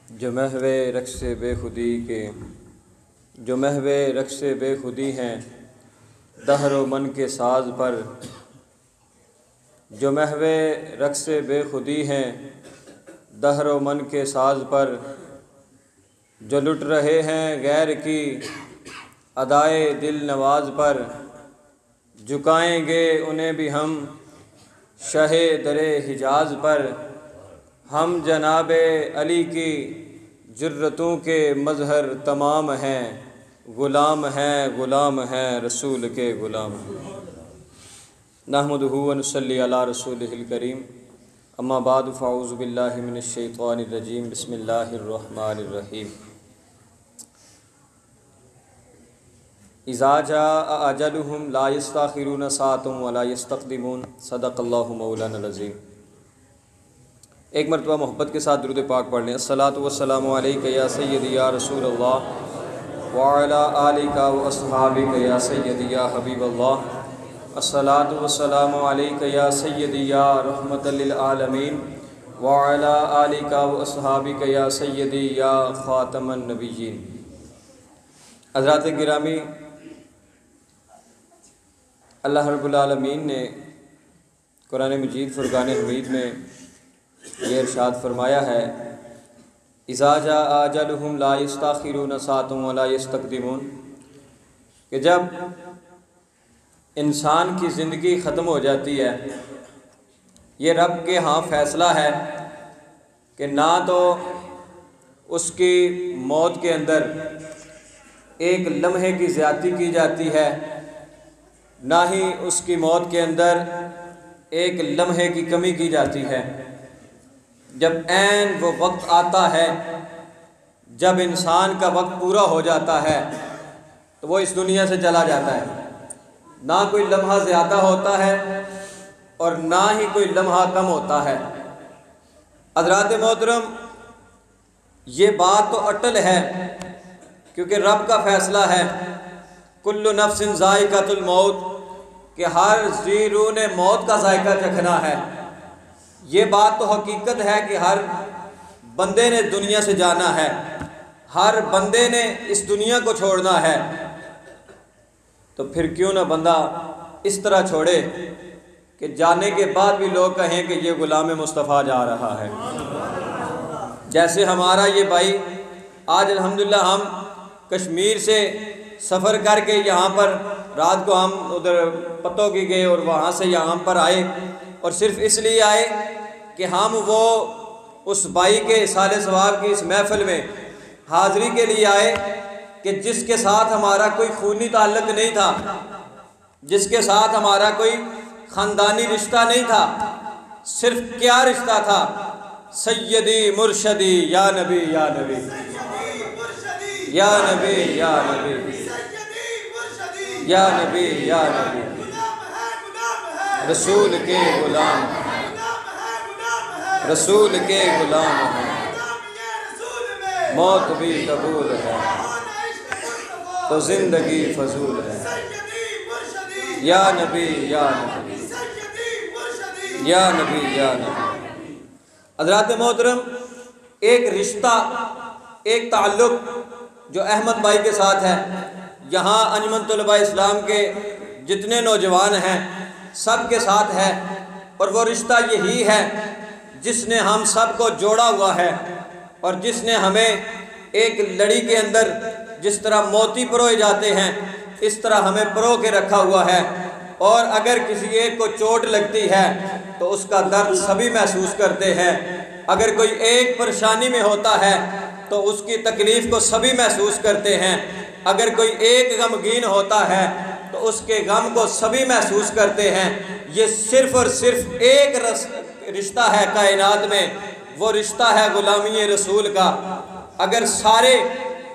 جو محو رقص بے خودی ہیں دہر و من کے ساز پر، جو محو رقص بے خودی ہیں دہر و من کے ساز پر، جو لٹ رہے ہیں غیر کی ادائے دل نواز پر، جھکائیں گے انہیں بھی ہم شہ در حجاز پر۔ ہم جناب علی کی جرتوں کے مظہر تمام ہیں، غلام ہیں رسول کے غلام ہیں۔ نحمدہ و نصلی علی رسولہ الکریم، اما بعد فاعوذ باللہ من الشیطان الرجیم، بسم اللہ الرحمن الرحیم۔ اذا جاء اجلهم لا یستاخرون ساعة ولا یستقدمون، صدق اللہ مولانا العظیم۔ ایک مرتبہ محبت کے ساتھ درود پاک پڑھ لیں۔ الصلاۃ والسلام علیک یا سیدی یا رسول اللہ وعلی آلک و اصحابک یا سیدی یا حبیب اللہ۔ الصلاۃ والسلام علیک یا سیدی یا رحمۃ للعالمین وعلی آلک و اصحابک یا سیدی یا خاتم النبیین۔ حضرات گرامی، اللہ رب العالمین نے قرآن مجید فرقان حمید میں یہ ارشاد فرمایا ہے، اذا جاء اجلهم لا یستاخرون ساعة ولا یستقدمون، کہ جب انسان کی زندگی ختم ہو جاتی ہے، یہ رب کے ہاں فیصلہ ہے کہ نہ تو اس کی موت کے اندر ایک لمحے کی زیادتی کی جاتی ہے، نہ ہی اس کی موت کے اندر ایک لمحے کی کمی کی جاتی ہے۔ جب عین وہ وقت آتا ہے، جب انسان کا وقت پورا ہو جاتا ہے تو وہ اس دنیا سے چلا جاتا ہے، نہ کوئی لمحہ زیادہ ہوتا ہے اور نہ ہی کوئی لمحہ کم ہوتا ہے۔ حضرات محترم، یہ بات تو اٹل ہے کیونکہ رب کا فیصلہ ہے، کل نفس ذائقۃ الموت، کہ ہر ذی روح نے موت کا ذائقہ چکھنا ہے۔ یہ بات تو حقیقت ہے کہ ہر بندے نے دنیا سے جانا ہے، ہر بندے نے اس دنیا کو چھوڑنا ہے۔ تو پھر کیوں نہ بندہ اس طرح چھوڑے کہ جانے کے بعد بھی لوگ کہیں کہ یہ غلام مصطفیٰ جا رہا ہے۔ جیسے ہمارا یہ بھائی آج الحمدللہ ہم کشمیر سے سفر کر کے یہاں پر رات کو ہم ادھر پتوں کی گئے اور وہاں سے یہاں پر آئے، اور صرف اس لیے آئے کہ ہم وہ اس بھائی کے اصحال ثواب کی اس محفل میں حاضری کے لیے آئے کہ جس کے ساتھ ہمارا کوئی خونی تعلق نہیں تھا، جس کے ساتھ ہمارا کوئی خاندانی رشتہ نہیں تھا، صرف کیا رشتہ تھا؟ سیدی مرشدی یا نبی یا نبی یا نبی یا نبی یا نبی یا نبی، رسول کے غلام، رسول کے غلام ہیں، موت بھی قبول ہے تو زندگی فضول ہے۔ یا نبی یا نبی یا نبی یا نبی۔ حضرات محترم، ایک رشتہ، ایک تعلق جو احمد بھائی کے ساتھ ہے، یہاں انجمن طلباء اسلام کے جتنے نوجوان ہیں سب کے ساتھ ہے، اور وہ رشتہ یہی ہے جس نے ہم سب کو جوڑا ہوا ہے، اور جس نے ہمیں ایک لڑی کے اندر جس طرح موتی پروئے جاتے ہیں اس طرح ہمیں پرو کے رکھا ہوا ہے، اور اگر کسی ایک کو چوٹ لگتی ہے تو اس کا درد سبھی محسوس کرتے ہیں، اگر کوئی ایک پریشانی میں ہوتا ہے تو اس کی تکلیف کو سبھی محسوس کرتے ہیں، اگر کوئی ایک غمگین ہوتا ہے تو اس کے غم کو سبھی محسوس کرتے ہیں۔ یہ صرف اور صرف ایک رشتہ ہے کائنات میں، وہ رشتہ ہے غلامی رسول کا۔ اگر سارے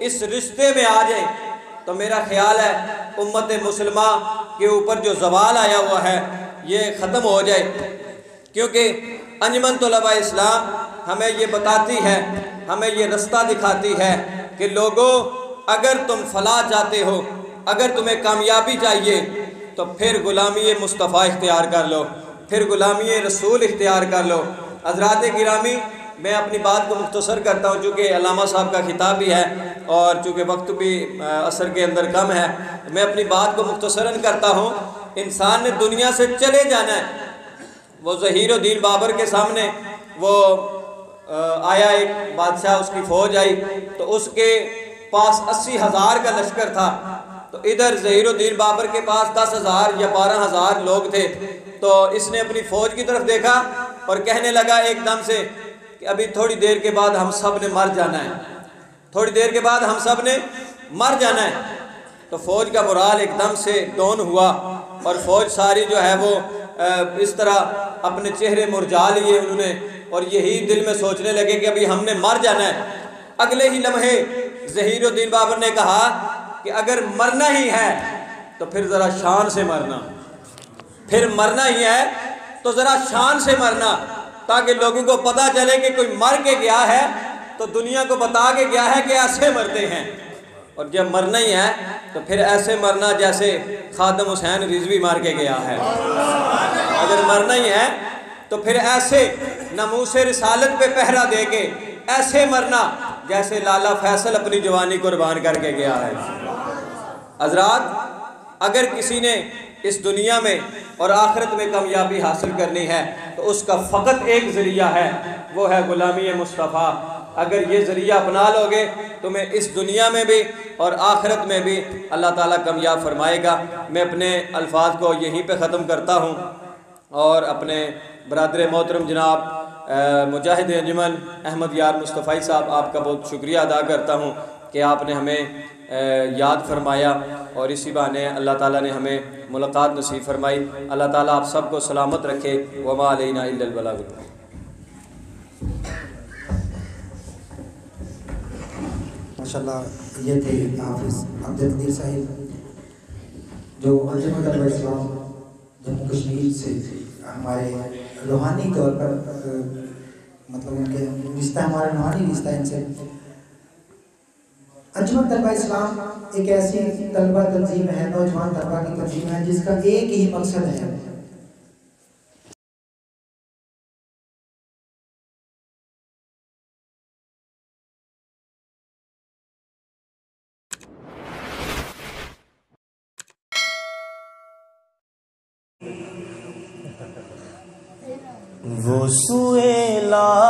اس رشتے میں آ جائیں تو میرا خیال ہے امت مسلمہ کے اوپر جو زوال آیا ہوا ہے یہ ختم ہو جائے، کیونکہ انجمن طلباء اسلام ہمیں یہ بتاتی ہے، ہمیں یہ رستہ دکھاتی ہے کہ لوگوں، اگر تم فلاح چاہتے ہو، اگر تمہیں کامیابی چاہیے تو پھر غلامی مصطفیٰ اختیار کر لو، پھر غلامی رسول اختیار کر لو۔ حضرات گرامی، میں اپنی بات کو مختصر کرتا ہوں، چونکہ علامہ صاحب کا خطاب بھی ہے اور چونکہ وقت بھی عصر کے اندر کم ہے، میں اپنی بات کو مختصراً کرتا ہوں۔ انسان نے دنیا سے چلے جانا ہے۔ وہ ظہیر الدین بابر کے سامنے وہ آیا، ایک بادشاہ، اس کی فوج آئی تو اس کے پاس 80,000 کا لشکر تھا، تو ادھر ظہیر الدین بابر کے پاس 10,000 یا 12,000 لوگ تھے۔ تو اس نے اپنی فوج کی طرف دیکھا اور کہنے لگا ایک دم سے کہ ابھی تھوڑی دیر کے بعد ہم سب نے مر جانا ہے، تھوڑی دیر کے بعد ہم سب نے مر جانا ہے۔ تو فوج کا مورال ایک دم سے ڈاؤن ہوا اور فوج ساری جو ہے وہ اس طرح اپنے چہرے مرجھا لیے انہوں نے، اور یہی دل میں سوچنے لگے کہ ابھی ہم نے مر جانا ہے۔ اگلے ہی لمحے ظہیر الدین بابر نے کہا کہ اگر مرنا ہی ہے تو پھر ذرا شان سے مرنا، پھر مرنا ہی ہے تو ذرا شان سے مرنا، تاکہ لوگوں کو پتہ چلے کہ کوئی مر کے گیا ہے تو دنیا کو بتا کے گیا ہے کہ ایسے مرتے ہیں۔ اور جب مرنا ہی ہے تو پھر ایسے مرنا جیسے خادم حسین رضوی مار کے گیا ہے۔ اگر مرنا ہی ہے تو پھر ایسے ناموس رسالت پہ پہرا دے کے ایسے مرنا جیسے لالا فیصل اپنی جوانی قربان کر کے گیا ہے۔ حضرات، اگر کسی نے اس دنیا میں اور آخرت میں کامیابی حاصل کرنی ہے تو اس کا فقط ایک ذریعہ ہے، وہ ہے غلامی مصطفیٰ۔ اگر یہ ذریعہ اپنا لوگے تمہیں اس دنیا میں بھی اور آخرت میں بھی اللہ تعالیٰ کامیاب فرمائے گا۔ میں اپنے الفاظ کو یہیں پہ ختم کرتا ہوں اور اپنے برادر محترم جناب مجاہد انجمن احمد یار مصطفی صاحب، آپ کا بہت شکریہ ادا کرتا ہوں کہ آپ نے ہمیں یاد فرمایا اور اسی بہانے اللہ تعالیٰ نے ہمیں ملاقات نصیب فرمائی۔ اللہ تعالیٰ آپ سب کو سلامت رکھے۔ وما علینا الا البلاغ۔ ماشاءاللہ، یہ تھے حافظ عبدالقدیر صاحب جو انجمن طلبہ اسلام جموں کشمیر سے ہمارے روحانی طور پر مطلب ان کے رشتہ، ہمارا روحانی رشتہ ان سے۔ انجمن طلبہ اسلام ایک ایسی طلبہ تنظیم ہے، نوجوان طلبہ کی تنظیم ہے جس کا ایک ہی مقصد ہے وہ سوئے لا